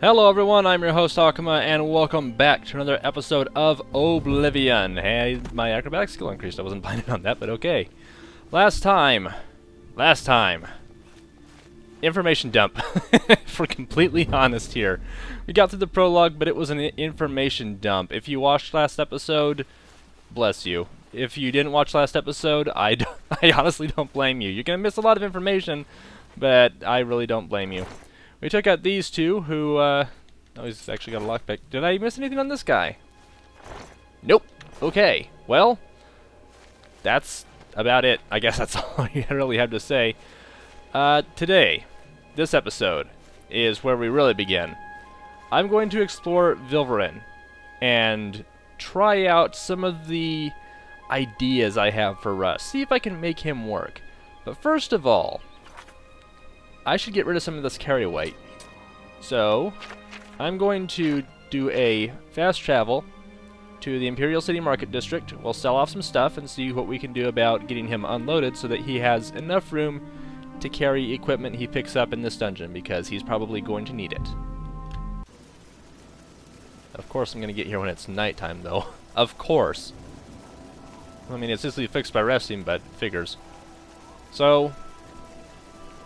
Hello everyone, I'm your host Akuma, and welcome back to another episode of Oblivion. Hey, my acrobatic skill increased. I wasn't planning on that, but okay. Last time, information dump. If we're completely honest here. We got through the prologue, but it was an information dump. If you watched last episode, bless you. If you didn't watch last episode, I honestly don't blame you. You're going to miss a lot of information, but I really don't blame you. We took out these two who, oh, he's actually got a lockpick. Did I miss anything on this guy? Nope. Okay. Well, that's about it. I guess that's all I really have to say. Today, this episode, is where we really begin. I'm going to explore Vilverin and try out some of the ideas I have for Russ. See if I can make him work. But first of all, I should get rid of some of this carry weight. So, I'm going to do a fast travel to the Imperial City Market District. We'll sell off some stuff and see what we can do about getting him unloaded so that he has enough room to carry equipment he picks up in this dungeon, because he's probably going to need it. Of course I'm going to get here when it's nighttime, though. Of course. I mean, it's easily fixed by resting, but figures. So,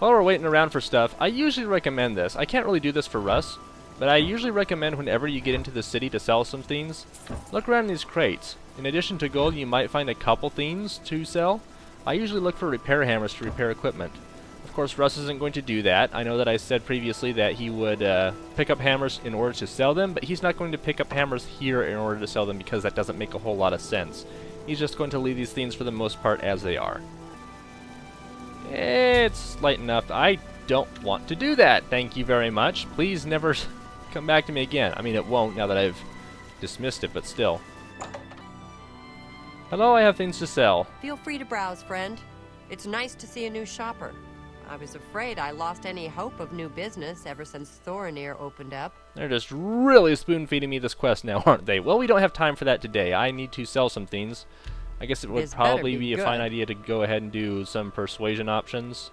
while we're waiting around for stuff, I usually recommend this. I can't really do this for Russ, but I usually recommend whenever you get into the city to sell some things, look around these crates. In addition to gold, you might find a couple things to sell. I usually look for repair hammers to repair equipment. Of course, Russ isn't going to do that. I know that I said previously that he would pick up hammers in order to sell them, but he's not going to pick up hammers here in order to sell them because that doesn't make a whole lot of sense. He's just going to leave these things for the most part as they are. It's light enough. I don't want to do that. Thank you very much. Please never come back to me again. I mean, it won't now that I've dismissed it, but still. Hello, I have things to sell. Feel free to browse, friend. It's nice to see a new shopper. I was afraid I lost any hope of new business ever since Thorinir opened up. They're just really spoon-feeding me this quest now, aren't they? Well, we don't have time for that today. I need to sell some things. I guess it would probably be a fine idea to go ahead and do some persuasion options.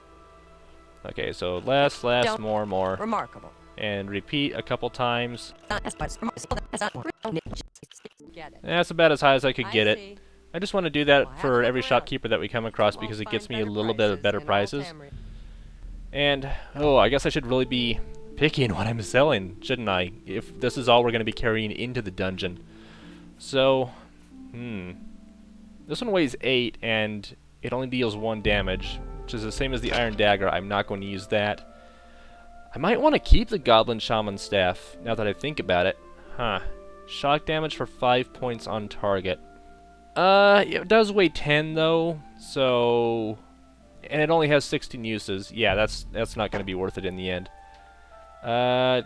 Okay, so less, more. Remarkable. And repeat a couple times. That's about as high as I could get it. I just want to do that for every shopkeeper that we come across because it gets me a little bit of better prices. And, oh, I guess I should really be picky in what I'm selling, shouldn't I? If this is all we're going to be carrying into the dungeon. So, this one weighs 8, and it only deals 1 damage, which is the same as the Iron Dagger. I'm not going to use that. I might want to keep the Goblin Shaman Staff, now that I think about it. Shock damage for 5 points on target. It does weigh 10, though, so... And it only has 16 uses. Yeah, that's not going to be worth it in the end. I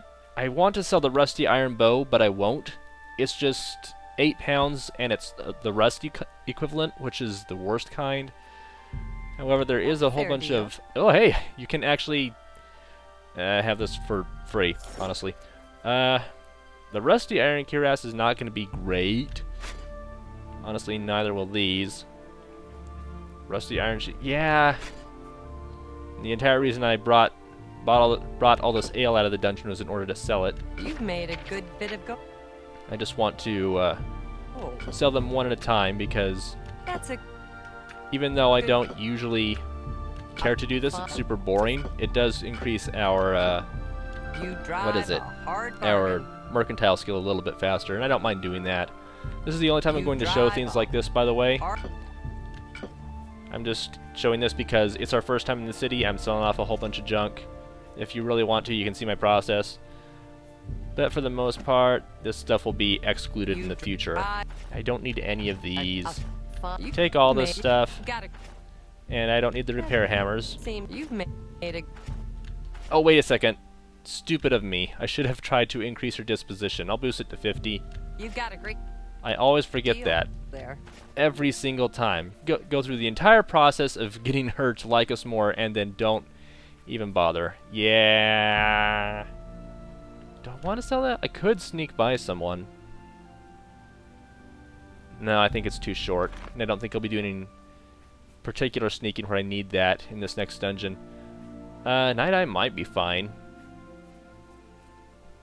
want to sell the Rusty Iron Bow, but I won't. It's just 8 pounds, and it's the Rusty equivalent, which is the worst kind. However, there is a whole bunch of... Oh, hey! You can actually have this for free, honestly. The Rusty Iron Cuirass is not going to be great. Honestly, neither will these. Rusty Iron Sheet. Yeah! The entire reason I brought all this ale out of the dungeon was in order to sell it. You've made a good bit of gold. I just want to sell them one at a time because even though I don't usually care to do this, it's super boring. It does increase our our mercantile skill a little bit faster, and I don't mind doing that. This is the only time I'm going to show things like this, by the way. I'm just showing this because it's our first time in the city. I'm selling off a whole bunch of junk. If you really want to, you can see my process. But for the most part, this stuff will be excluded in the future. I don't need any of these. Take all this stuff. And I don't need the repair hammers. Oh, wait a second. Stupid of me. I should have tried to increase her disposition. I'll boost it to 50. You've got a great... I always forget that. Every single time. Go through the entire process of getting her to like us more and then don't even bother. Yeah. Do I want to sell that? I could sneak by someone. No, I think it's too short. And I don't think I'll be doing any particular sneaking where I need that in this next dungeon. Night Eye might be fine.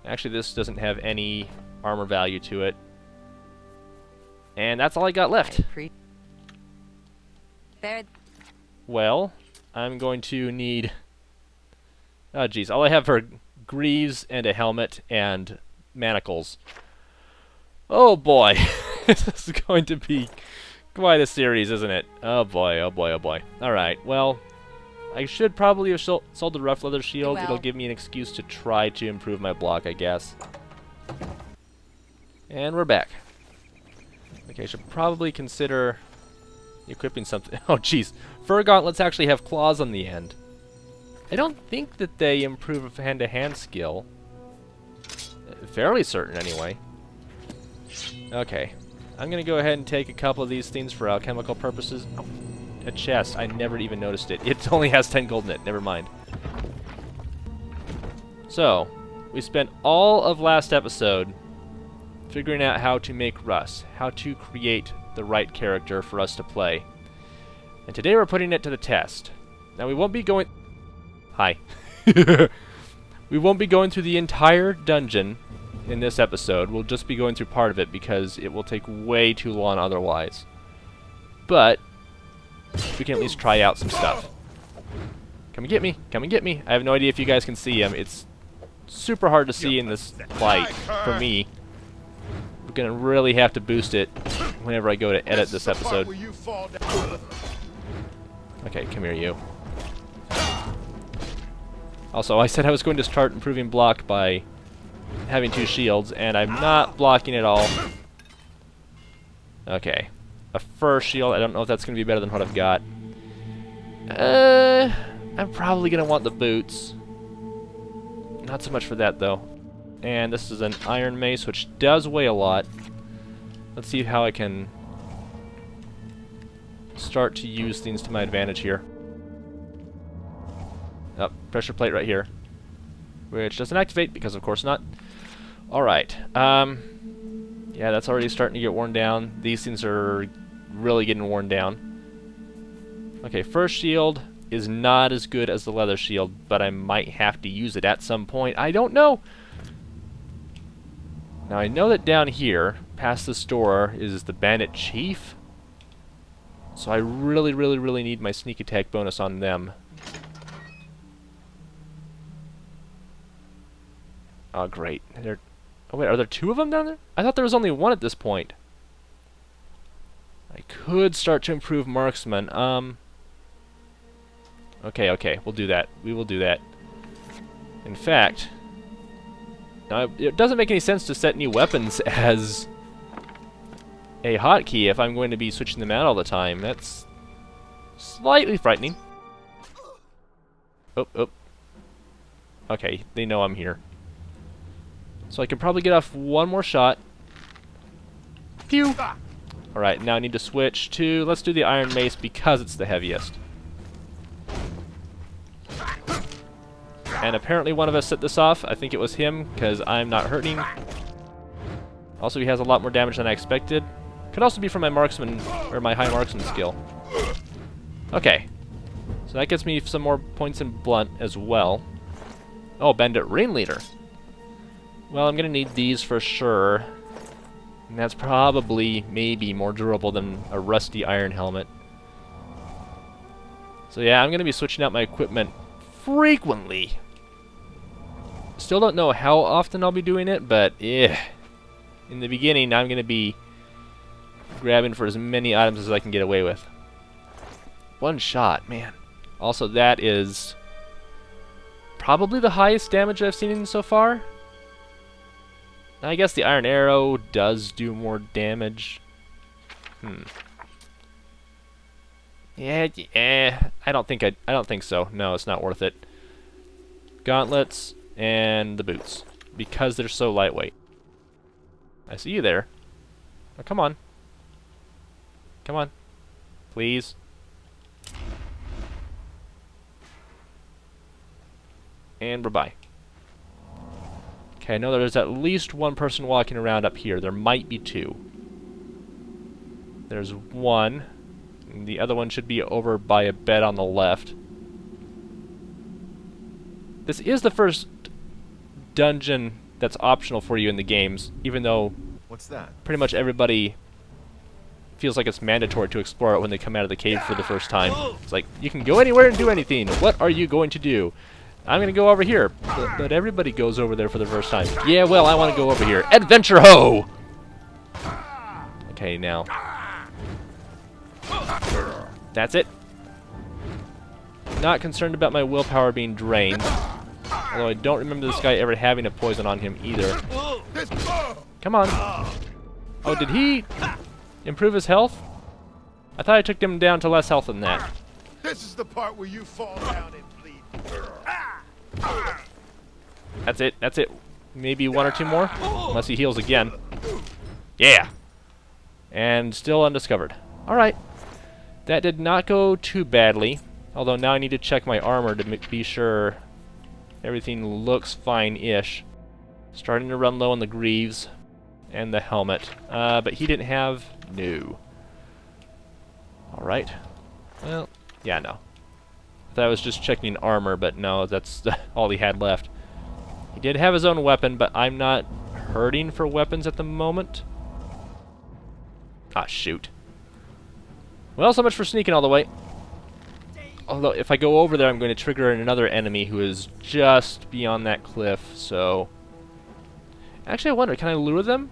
Actually, this doesn't have any armor value to it. And that's all I got left. Well, I'm going to need... Oh, geez. All I have are greaves and a helmet and manacles. Oh, boy. This is going to be quite a series, isn't it? Oh, boy, oh, boy, oh, boy. Alright, well, I should probably have sold the rough leather shield. Well. It'll give me an excuse to try to improve my block, I guess. And we're back. Okay, I should probably consider equipping something. Oh, jeez. Fur gauntlets actually have claws on the end. I don't think that they improve hand-to-hand skill. Fairly certain, anyway. Okay. I'm going to go ahead and take a couple of these things for alchemical purposes. Oh, a chest. I never even noticed it. It only has 10 gold in it. Never mind. So, we spent all of last episode figuring out how to make Russ, how to create the right character for us to play. And today we're putting it to the test. Now we won't be going... Hi. We won't be going through the entire dungeon in this episode. We'll just be going through part of it because it will take way too long otherwise. But we can at least try out some stuff. Come and get me. Come and get me. I have no idea if you guys can see him. It's super hard to see in this light for me. We're going to really have to boost it whenever I go to edit this episode. Okay, come here, you. Also, I said I was going to start improving block by having 2 shields, and I'm not blocking at all. Okay. A fur shield. I don't know if that's going to be better than what I've got. I'm probably going to want the boots. Not so much for that, though. And this is an iron mace, which does weigh a lot. Let's see how I can start to use things to my advantage here. Oh, pressure plate right here. Which doesn't activate, because of course not. Alright. Yeah, that's already starting to get worn down. These things are really getting worn down. Okay, first shield is not as good as the leather shield, but I might have to use it at some point. I don't know! Now I know that down here, past the store, is the bandit chief. So I really, really, really need my sneak attack bonus on them. Oh, great. Oh, wait, are there 2 of them down there? I thought there was only 1 at this point. I could start to improve marksman. Okay, we'll do that. We will do that. In fact... Now, it doesn't make any sense to set new weapons as a hotkey if I'm going to be switching them out all the time. That's slightly frightening. Oh. Okay, they know I'm here. So I can probably get off 1 more shot. Pew! Alright, now I need to switch to... Let's do the iron mace because it's the heaviest. And apparently one of us set this off. I think it was him, because I'm not hurting. Also, he has a lot more damage than I expected. Could also be from my marksman, or my high marksman skill. Okay. So that gets me some more points in blunt as well. Oh, bandit ringleader. Well, I'm going to need these for sure. And that's probably, maybe, more durable than a rusty iron helmet. So yeah, I'm going to be switching out my equipment frequently. Still don't know how often I'll be doing it, but in the beginning I'm going to be grabbing for as many items as I can get away with. 1 shot, man. Also, that is probably the highest damage I've seen so far. I guess the iron arrow does do more damage. Yeah, I don't think so. No, it's not worth it. Gauntlets and the boots, because they're so lightweight. I see you there. Oh, come on. Come on. Please. And bye-bye. Okay, I know there's at least 1 person walking around up here. There might be 2. There's 1. And the other one should be over by a bed on the left. This is the first dungeon that's optional for you in the games, even though What's that? pretty much everybody feels like it's mandatory to explore it when they come out of the cave for the first time. It's like, you can go anywhere and do anything. What are you going to do? I'm going to go over here. But everybody goes over there for the first time. Yeah, well, I want to go over here. Adventure ho! Okay, now. That's it. Not concerned about my willpower being drained. Although I don't remember this guy ever having a poison on him either. Come on. Oh, did he improve his health? I thought I took him down to less health than that. This is the part where you fall down and bleed. That's it. That's it. Maybe one or two more? Unless he heals again. Yeah! And still undiscovered. Alright. That did not go too badly. Although now I need to check my armor to be sure everything looks fine-ish. Starting to run low on the greaves and the helmet. But he didn't have... No. Alright. Well, yeah, no. I thought I was just checking armor, but no, that's all he had left. He did have his own weapon, but I'm not hurting for weapons at the moment. Ah, shoot. Well, so much for sneaking all the way. Although, if I go over there, I'm going to trigger another enemy who is just beyond that cliff, so... Actually, I wonder, can I lure them?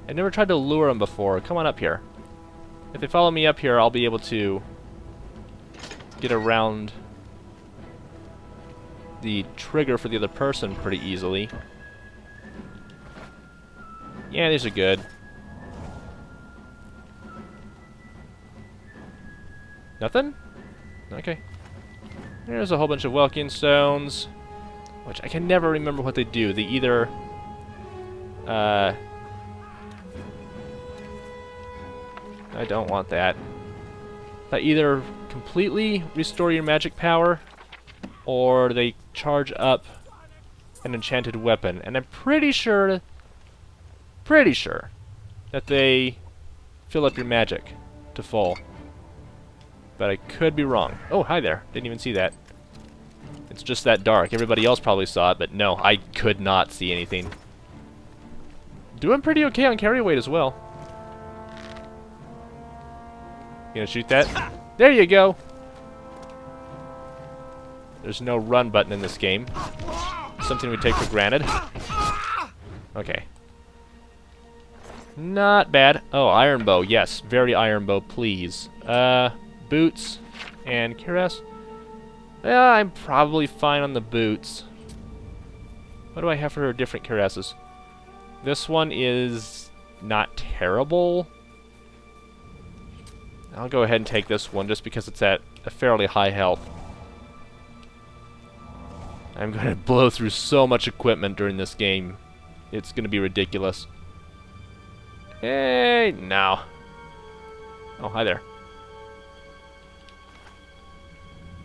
I've never tried to lure them before. Come on up here. If they follow me up here, I'll be able to get around the trigger for the other person pretty easily. Yeah, these are good. Nothing? Okay. There's a whole bunch of Welkin stones, which I can never remember what they do. They either I don't want that. They either completely restore your magic power, or they charge up an enchanted weapon. And I'm pretty sure that they fill up your magic to full. But I could be wrong. Oh, hi there. Didn't even see that. It's just that dark. Everybody else probably saw it, but no, I could not see anything. Doing pretty okay on carry weight as well. You gonna shoot that? There you go! There's no run button in this game. Something we take for granted. Okay. Not bad. Oh, iron bow. Yes, very iron bow, please. Boots and cuirass. Yeah, I'm probably fine on the boots. What do I have for different cuirasses? This one is not terrible. I'll go ahead and take this one just because it's at a fairly high health. I'm going to blow through so much equipment during this game. It's going to be ridiculous. Hey, no. Oh, hi there.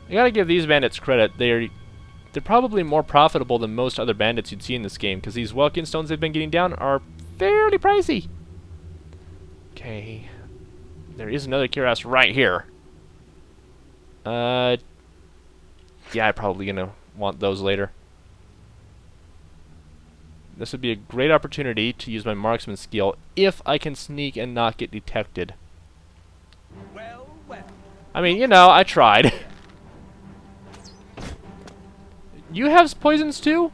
I gotta give these bandits credit. They're probably more profitable than most other bandits you'd see in this game, because these Welkin stones they've been getting down are fairly pricey. Okay. There is another cuirass right here. Yeah, I'm probably gonna want those later. This would be a great opportunity to use my marksman skill if I can sneak and not get detected. Well, well. I mean, you know, I tried. You have poisons too?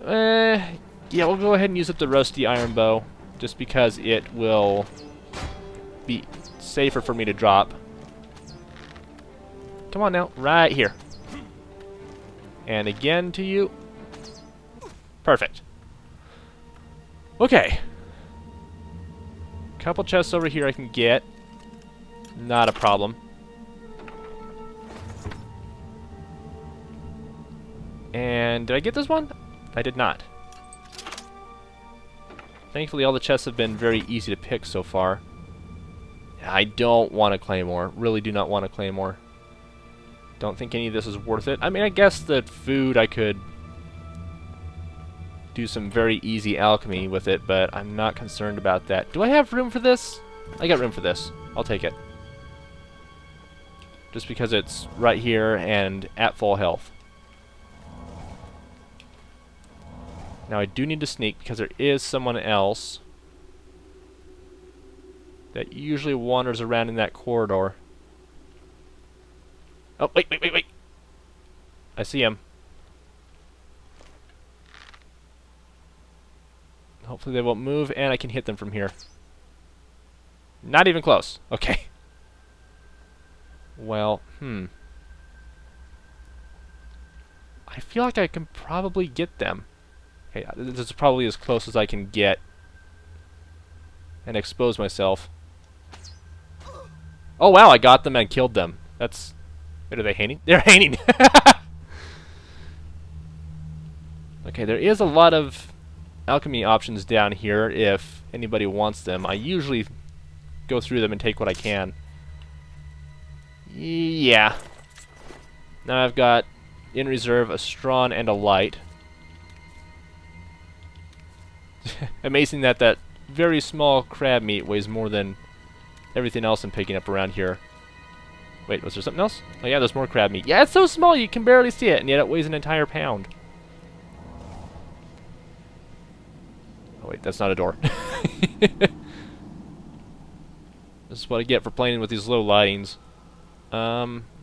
Yeah, we'll go ahead and use up the rusty iron bow, just because it will be safer for me to drop. Come on now, right here. And again to you. Perfect. Okay. Couple chests over here I can get. Not a problem. And did I get this one? I did not. Thankfully, all the chests have been very easy to pick so far. I don't want a claymore. Really do not want a claymore. Don't think any of this is worth it. I mean, I guess the food I could do some very easy alchemy with it, but I'm not concerned about that. Do I have room for this? I got room for this. I'll take it. Just because it's right here and at full health. Now I do need to sneak because there is someone else that usually wanders around in that corridor. Oh, wait, wait, wait, wait. I see him. Hopefully they won't move, and I can hit them from here. Not even close. Okay. Well, I feel like I can probably get them. Okay, this is probably as close as I can get and expose myself. Oh wow, I got them and killed them. That's... Wait, are they hanging? They're hanging! Okay, there is a lot of alchemy options down here if anybody wants them. I usually go through them and take what I can. Yeah. Now I've got in reserve a strawn and a light. Amazing that that very small crab meat weighs more than everything else I'm picking up around here. Wait, was there something else? Oh yeah, there's more crab meat. Yeah, it's so small you can barely see it, and yet it weighs an entire pound. Oh wait, that's not a door. This is what I get for playing with these low lightings.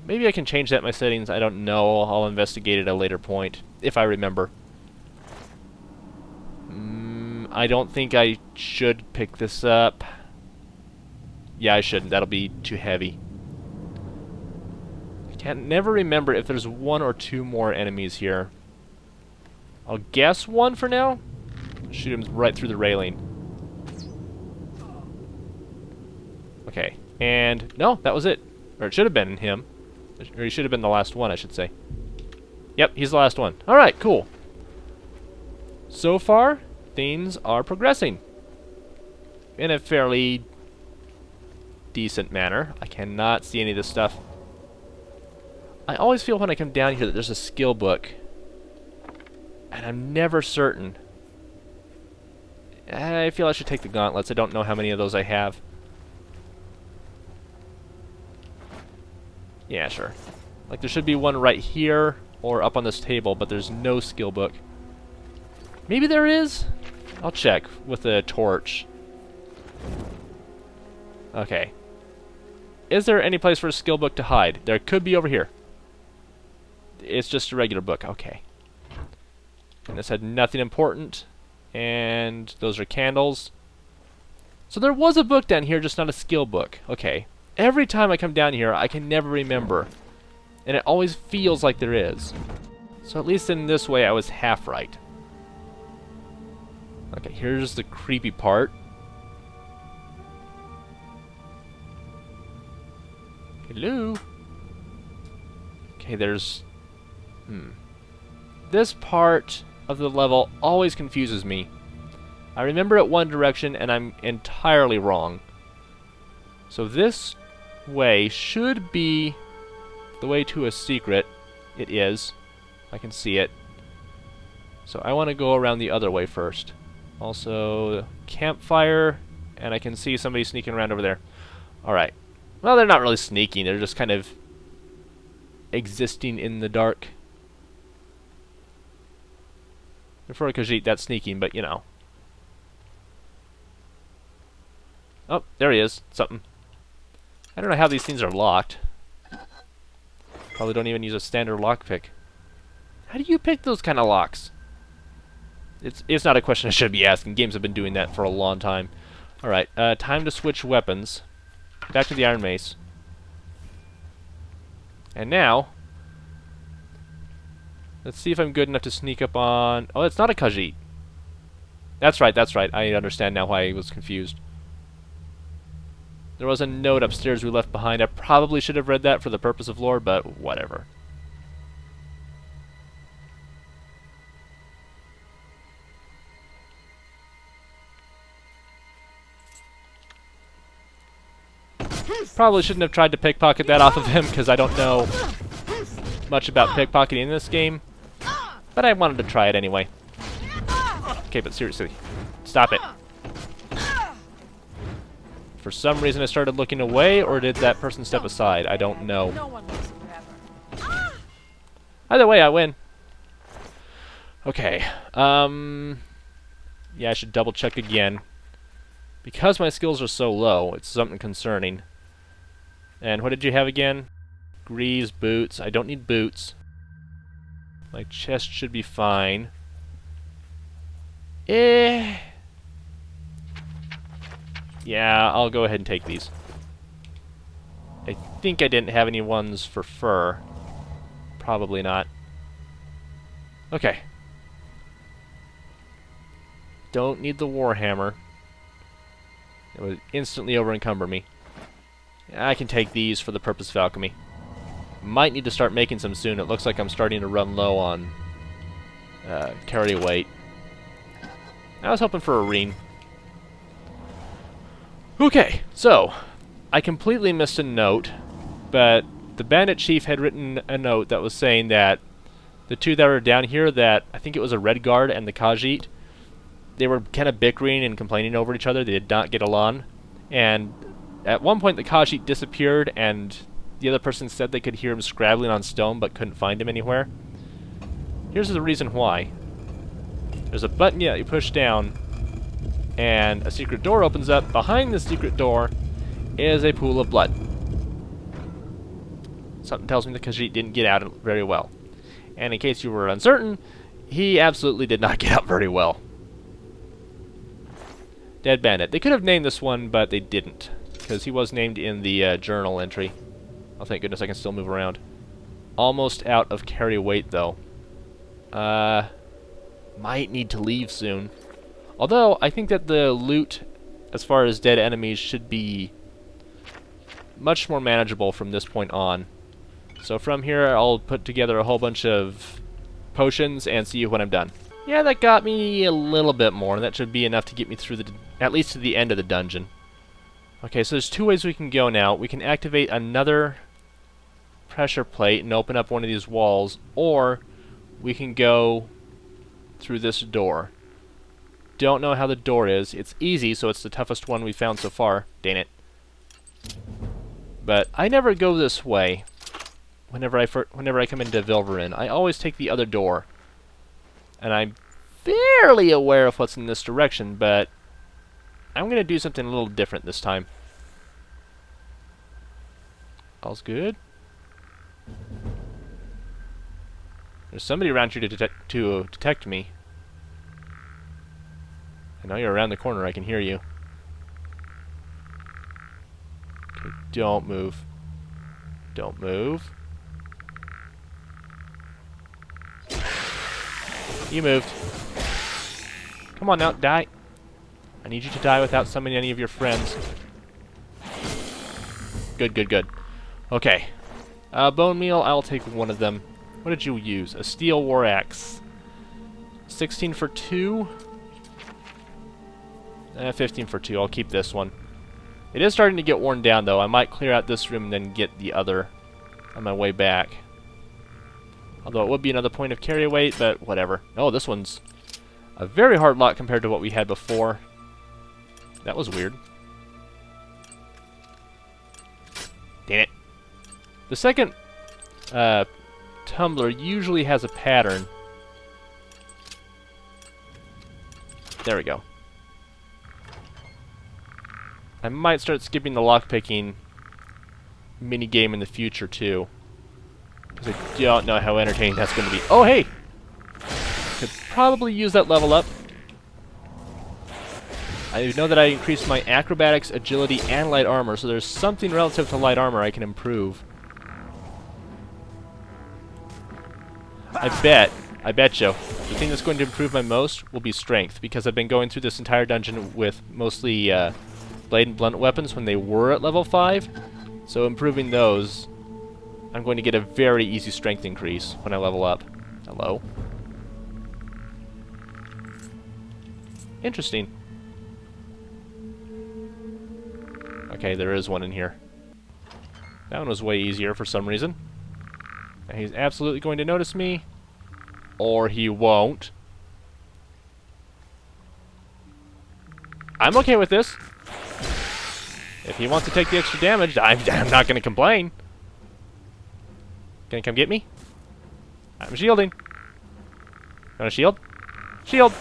Maybe I can change that in my settings. I don't know. I'll investigate it at a later point, if I remember. I don't think I should pick this up. Yeah, I shouldn't. That'll be too heavy. I can't never remember if there's one or two more enemies here. I'll guess one for now. Shoot him right through the railing. Okay, and no, that was it. Or it should have been him. Or he should have been the last one, I should say. Yep, he's the last one. Alright, cool. So far, things are progressing in a fairly decent manner. I cannot see any of this stuff. I always feel when I come down here that there's a skill book, and I'm never certain. I feel I should take the gauntlets. I don't know how many of those I have. Yeah, sure. Like there should be one right here or up on this table, but there's no skill book. Maybe there is? I'll check with a torch. Okay. Is there any place for a skill book to hide? There could be over here. It's just a regular book. Okay. And this had nothing important. And those are candles. So there was a book down here, just not a skill book. Okay. Every time I come down here, I can never remember. And it always feels like there is. So at least in this way, I was half right. Okay, here's the creepy part. Hello? Okay, there's... This part of the level always confuses me. I remember it one direction, and I'm entirely wrong. So this way should be the way to a secret. It is. I can see it. So I want to go around the other way first. Also, campfire, and I can see somebody sneaking around over there. Alright. Well, they're not really sneaking. They're just kind of existing in the dark. For a Khajiit, that's sneaking, but you know. Oh, there he is. Something. I don't know how these things are locked. Probably don't even use a standard lockpick. How do you pick those kind of locks? It's not a question I should be asking. Games have been doing that for a long time. Alright, time to switch weapons. Back to the Iron Mace. And now... let's see if I'm good enough to sneak up on... oh, it's not a Khajiit. That's right, that's right. I understand now why I was confused. There was a note upstairs we left behind. I probably should have read that for the purpose of lore, but whatever. Probably shouldn't have tried to pickpocket that off of him, because I don't know much about pickpocketing in this game. But I wanted to try it anyway. Okay, but seriously, stop it. For some reason I started looking away, or did that person step aside? I don't know. Either way, I win. Okay. Yeah, I should double check again. Because my skills are so low, it's something concerning. And what did you have again? Greaves, boots. I don't need boots. My chest should be fine. Yeah, I'll go ahead and take these. I think I didn't have any ones for fur. Probably not. Okay. Don't need the warhammer. It would instantly over-encumber me. I can take these for the purpose of alchemy. Might need to start making some soon. It looks like I'm starting to run low on carry weight. I was hoping for a reen. Okay, so I completely missed a note, but the bandit chief had written a note that was saying that the two that were down here, that I think it was a red guard and the Khajiit, they were kind of bickering and complaining over each other. They did not get along, and at one point the Khajiit disappeared, and the other person said they could hear him scrabbling on stone but couldn't find him anywhere. Here's the reason why. There's a button that you push down, and a secret door opens up. Behind the secret door is a pool of blood. Something tells me the Khajiit didn't get out very well. And in case you were uncertain, he absolutely did not get out very well. Dead Bandit. They could have named this one, but they didn't, because he was named in the journal entry. Oh, thank goodness I can still move around. Almost out of carry weight, though. Might need to leave soon. Although, I think that the loot, as far as dead enemies, should be much more manageable from this point on. So from here, I'll put together a whole bunch of potions and see you when I'm done. Yeah, that got me a little bit more. That should be enough to get me through at least to the end of the dungeon. Okay, so there's two ways we can go now. We can activate another pressure plate and open up one of these walls, or we can go through this door. Don't know how the door is. It's easy, so it's the toughest one we've found so far. Dang it. But I never go this way. Whenever I come into Vilverin, I always take the other door. And I'm fairly aware of what's in this direction, but I'm going to do something a little different this time. All's good? There's somebody around here to detect me. I know you're around the corner. I can hear you. Okay, don't move. Don't move. You moved. Come on now, die. I need you to die without summoning any of your friends. Good, good, good. Okay. Bone meal, I'll take one of them. What did you use? A steel war axe. 16 for 2? 15 for 2. I'll keep this one. It is starting to get worn down, though. I might clear out this room and then get the other on my way back. Although it would be another point of carry weight, but whatever. Oh, this one's a very hard lot compared to what we had before. That was weird. Damn it. The second tumbler usually has a pattern. There we go. I might start skipping the lockpicking minigame in the future, too. Because I don't know how entertaining that's going to be. Oh, hey! Could probably use that level up. I know that I increased my acrobatics, agility, and light armor, so there's something relative to light armor I can improve. I bet you, the thing that's going to improve my most will be strength, because I've been going through this entire dungeon with mostly blade and blunt weapons when they were at level 5. So improving those, I'm going to get a very easy strength increase when I level up. Hello? Interesting. Okay, there is one in here. That one was way easier for some reason. And he's absolutely going to notice me. Or he won't. I'm okay with this. If he wants to take the extra damage, I'm not going to complain. Can you come get me? I'm shielding. Want a shield? Shield!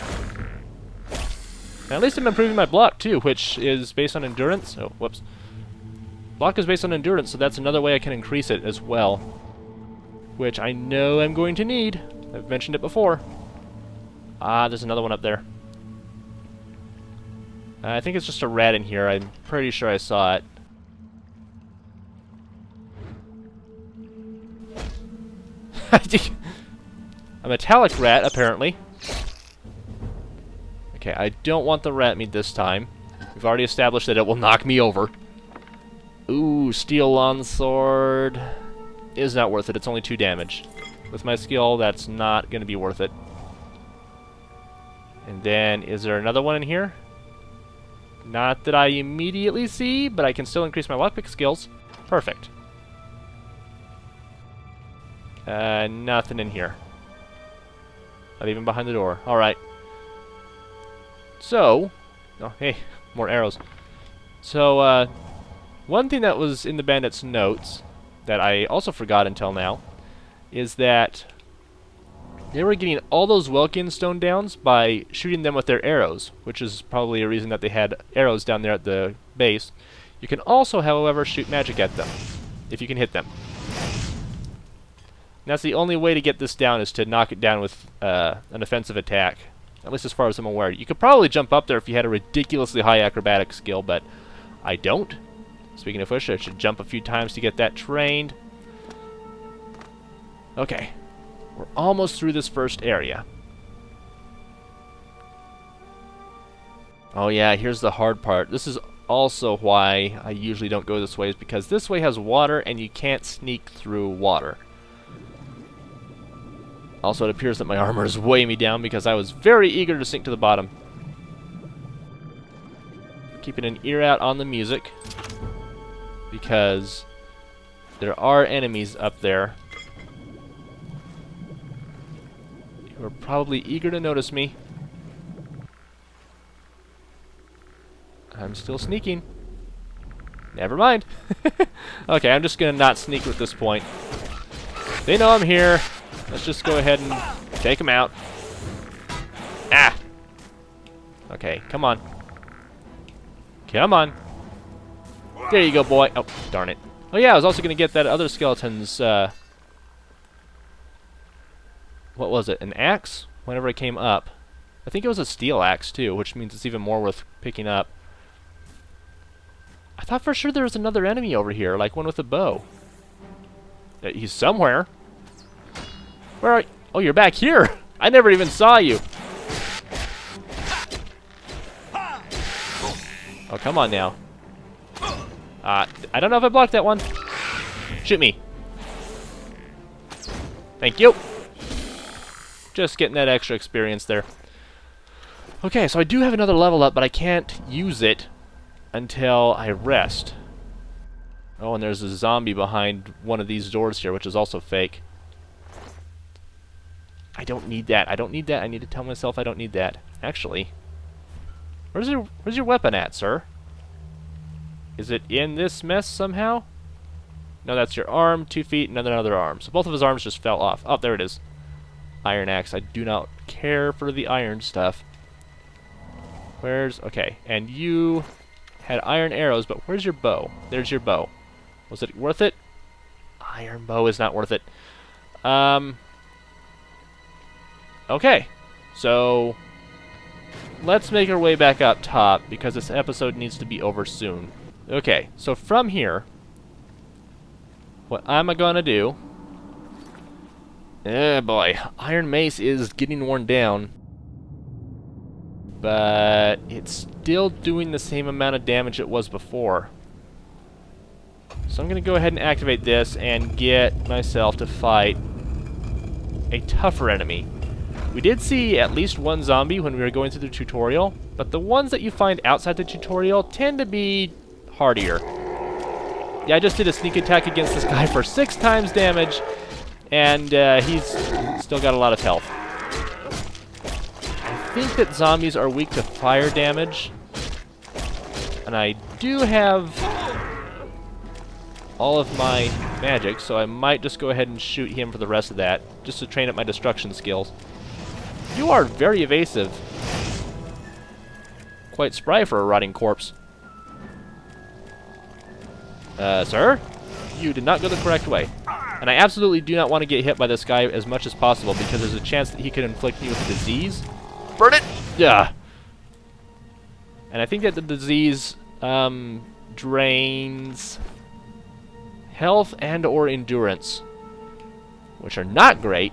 And at least I'm improving my block, too, which is based on endurance. Oh, whoops. Block is based on endurance, so that's another way I can increase it as well. Which I know I'm going to need. I've mentioned it before. Ah, there's another one up there. I think it's just a rat in here. I'm pretty sure I saw it. A metallic rat, apparently. Okay, I don't want the rat meat this time. We've already established that it will knock me over. Ooh, steel longsword is not worth it. It's only 2 damage. With my skill, that's not going to be worth it. And then, is there another one in here? Not that I immediately see, but I can still increase my lockpick skills. Perfect. Nothing in here. Not even behind the door. Alright. So, oh, hey, more arrows. So, one thing that was in the bandit's notes that I also forgot until now is that they were getting all those Welkin stone downs by shooting them with their arrows, which is probably a reason that they had arrows down there at the base. You can also, however, shoot magic at them, if you can hit them. And that's the only way to get this down, is to knock it down with an offensive attack, at least as far as I'm aware. You could probably jump up there if you had a ridiculously high acrobatic skill, but I don't. Speaking of which, I should jump a few times to get that trained. Okay. We're almost through this first area. Oh yeah, here's the hard part. This is also why I usually don't go this way, is because this way has water and you can't sneak through water. Also, it appears that my armor is weighing me down because I was very eager to sink to the bottom. Keeping an ear out on the music, because there are enemies up there who are probably eager to notice me. I'm still sneaking. Never mind. Okay, I'm just gonna not sneak at this point. They know I'm here. Let's just go ahead and take them out. Ah! Okay, come on. Come on. There you go, boy. Oh, darn it. Oh yeah, I was also gonna get that other skeleton's, what was it? An axe? Whenever it came up. I think it was a steel axe, too, which means it's even more worth picking up. I thought for sure there was another enemy over here, like one with a bow. He's somewhere. Where are you? Oh, you're back here! I never even saw you! Oh, come on now. I don't know if I blocked that one. Shoot me. Thank you. Just getting that extra experience there. Okay, so I do have another level up, but I can't use it until I rest. Oh, and there's a zombie behind one of these doors here, which is also fake. I don't need that. I don't need that. I need to tell myself I don't need that. Actually, where's your weapon at, sir? Is it in this mess somehow? No, that's your arm, 2 feet, and another arm. So both of his arms just fell off. Oh, there it is. Iron axe. I do not care for the iron stuff. Where's... Okay, and you had iron arrows, but where's your bow? There's your bow. Was it worth it? Iron bow is not worth it. Okay, so let's make our way back up top, because this episode needs to be over soon. Okay, so from here, what I'm gonna do... Oh boy, Iron Mace is getting worn down, but it's still doing the same amount of damage it was before. So I'm gonna go ahead and activate this and get myself to fight a tougher enemy. We did see at least one zombie when we were going through the tutorial, but the ones that you find outside the tutorial tend to be hardier. Yeah, I just did a sneak attack against this guy for 6 times damage, and he's still got a lot of health. I think that zombies are weak to fire damage, and I do have all of my magic, so I might just go ahead and shoot him for the rest of that, just to train up my destruction skills. You are very evasive. Quite spry for a rotting corpse. Sir? You did not go the correct way. And I absolutely do not want to get hit by this guy as much as possible because there's a chance that he could inflict me with a disease. Burn it! Yeah. And I think that the disease drains health and or endurance, which are not great.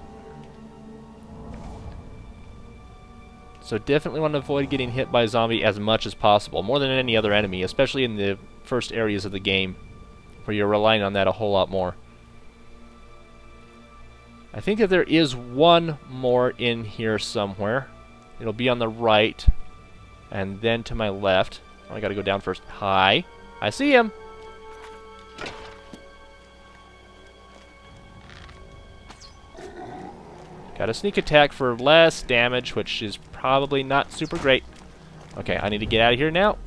So definitely want to avoid getting hit by a zombie as much as possible, more than any other enemy, especially in the first areas of the game, where you're relying on that a whole lot more. I think that there is one more in here somewhere. It'll be on the right, and then to my left. Oh, I gotta go down first. Hi. I see him. Got a sneak attack for less damage, which is probably not super great. Okay, I need to get out of here now.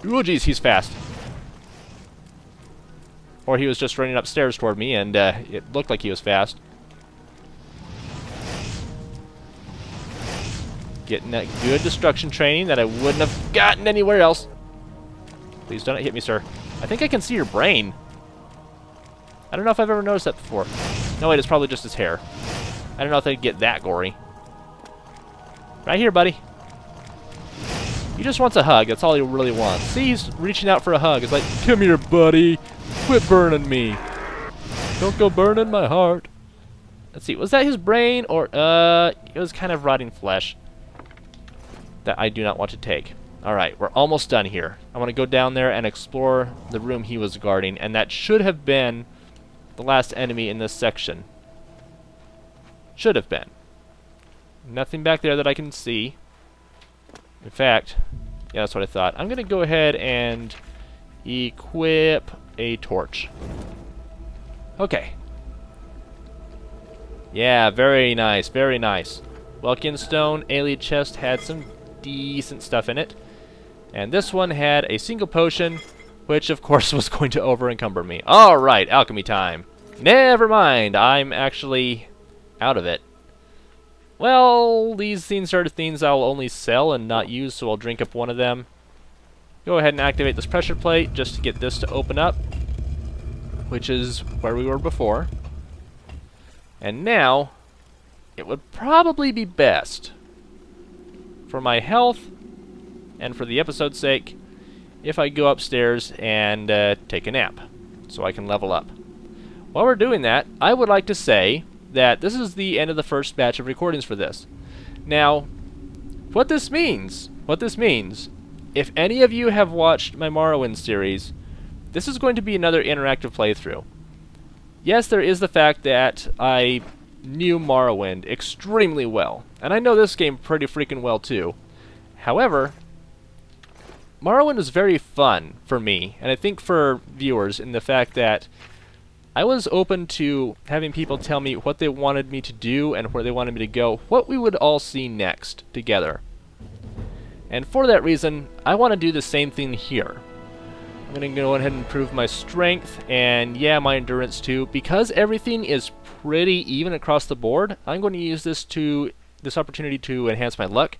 Oh, geez, he's fast. Or he was just running upstairs toward me, and it looked like he was fast. Getting that good destruction training that I wouldn't have gotten anywhere else. Please don't hit me, sir. I think I can see your brain. I don't know if I've ever noticed that before. No, wait, it's probably just his hair. I don't know if they'd get that gory. Right here, buddy. He just wants a hug. That's all he really wants. See, he's reaching out for a hug. It's like, come here, buddy. Quit burning me. Don't go burning my heart. Let's see, was that his brain? Or, it was kind of rotting flesh that I do not want to take. Alright, we're almost done here. I want to go down there and explore the room he was guarding, and that should have been the last enemy in this section. Should have been. Nothing back there that I can see. In fact, yeah, that's what I thought. I'm going to go ahead and equip a torch. Okay. Yeah, very nice, very nice. Welkin Stone, Alien Chest had some decent stuff in it. And this one had a single potion, which of course was going to over-encumber me. Alright, alchemy time. Never mind, I'm actually out of it. Well, these things are things I'll only sell and not use, so I'll drink up one of them. Go ahead and activate this pressure plate just to get this to open up, which is where we were before. And now, it would probably be best, for my health and for the episode's sake, if I go upstairs and take a nap, so I can level up. While we're doing that, I would like to say that this is the end of the first batch of recordings for this. Now, what this means, if any of you have watched my Morrowind series, this is going to be another interactive playthrough. Yes, there is the fact that I knew Morrowind extremely well, and I know this game pretty freaking well too. However, Morrowind was very fun for me, and I think for viewers, in the fact that I was open to having people tell me what they wanted me to do and where they wanted me to go, what we would all see next together. And for that reason, I want to do the same thing here. I'm going to go ahead and improve my strength, and yeah, my endurance too. Because everything is pretty even across the board, I'm going to use this opportunity to enhance my luck.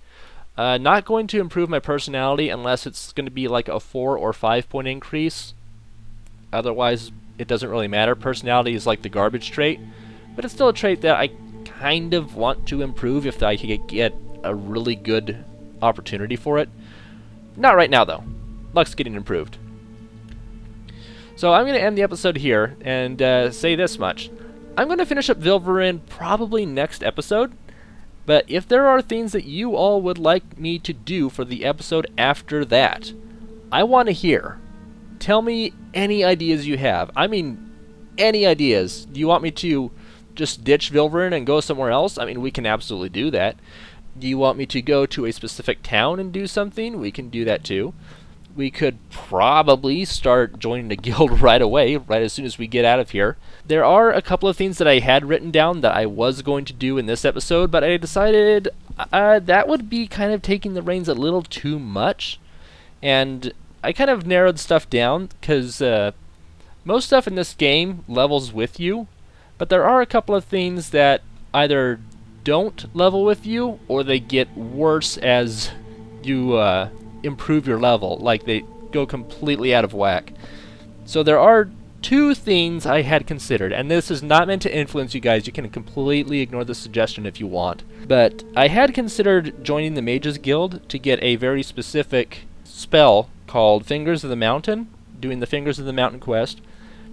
Not going to improve my personality unless it's going to be like a 4 or 5 point increase. Otherwise, it doesn't really matter. Personality is like the garbage trait, but it's still a trait that I kind of want to improve if I could get a really good opportunity for it. Not right now, though. Luck's getting improved. So I'm going to end the episode here and say this much. I'm going to finish up Vilverin probably next episode, but if there are things that you all would like me to do for the episode after that, I want to hear. Tell me any ideas you have. I mean, any ideas. Do you want me to just ditch Vilverin and go somewhere else? I mean, we can absolutely do that. Do you want me to go to a specific town and do something? We can do that too. We could probably start joining a guild right away, right as soon as we get out of here. There are a couple of things that I had written down that I was going to do in this episode, but I decided that would be kind of taking the reins a little too much. And I kind of narrowed stuff down, because most stuff in this game levels with you, but there are a couple of things that either don't level with you, or they get worse as you improve your level. Like, they go completely out of whack. So there are two things I had considered, and this is not meant to influence you guys. You can completely ignore the suggestion if you want. But I had considered joining the Mages Guild to get a very specific spell called Fingers of the Mountain, doing the Fingers of the Mountain quest,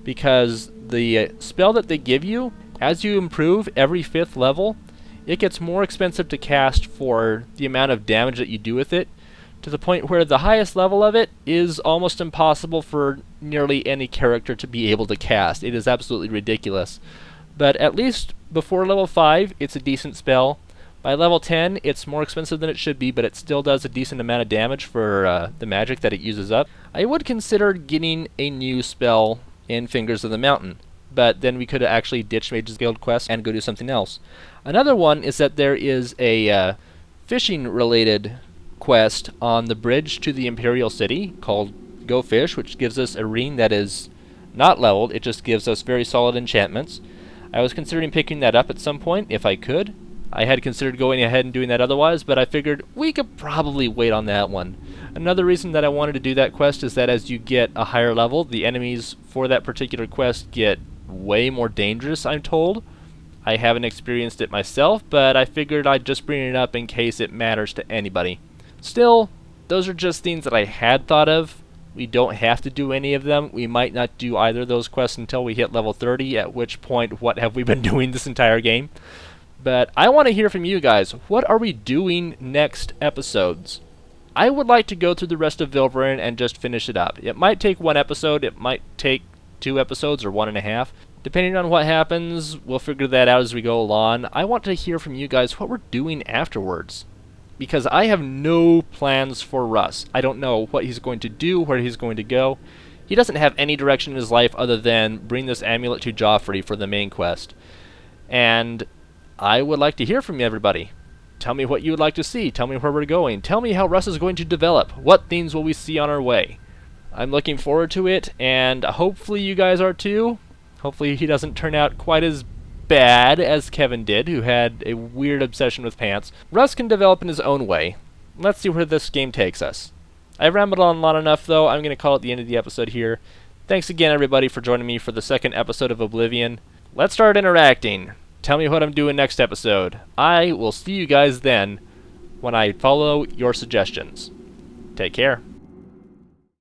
because the spell that they give you, as you improve every 5th level, it gets more expensive to cast for the amount of damage that you do with it, to the point where the highest level of it is almost impossible for nearly any character to be able to cast. It is absolutely ridiculous. But at least before level 5, it's a decent spell. By level 10, it's more expensive than it should be, but it still does a decent amount of damage for the magic that it uses up. I would consider getting a new spell in Fingers of the Mountain, but then we could actually ditch Mages Guild quest and go do something else. Another one is that there is a fishing-related quest on the bridge to the Imperial City called Go Fish, which gives us a ring that is not leveled. It just gives us very solid enchantments. I was considering picking that up at some point if I could. I had considered going ahead and doing that otherwise, but I figured we could probably wait on that one. Another reason that I wanted to do that quest is that as you get a higher level, the enemies for that particular quest get way more dangerous, I'm told. I haven't experienced it myself, but I figured I'd just bring it up in case it matters to anybody. Still, those are just things that I had thought of. We don't have to do any of them. We might not do either of those quests until we hit level 30, at which point, what have we been doing this entire game? But I want to hear from you guys. What are we doing next episodes? I would like to go through the rest of Vilverin and just finish it up. It might take 1 episode, it might take 2 episodes, or 1.5. Depending on what happens, we'll figure that out as we go along. I want to hear from you guys what we're doing afterwards, because I have no plans for Russ. I don't know what he's going to do, where he's going to go. He doesn't have any direction in his life other than bring this amulet to Joffrey for the main quest. And I would like to hear from everybody. Tell me what you would like to see. Tell me where we're going. Tell me how Russ is going to develop. What things will we see on our way? I'm looking forward to it, and hopefully you guys are too. Hopefully he doesn't turn out quite as bad as Kevin did, who had a weird obsession with pants. Russ can develop in his own way. Let's see where this game takes us. I've rambled on long enough, though. I'm going to call it the end of the episode here. Thanks again, everybody, for joining me for the 2nd episode of Oblivion. Let's start interacting. Tell me what I'm doing next episode. I will see you guys then when I follow your suggestions. Take care.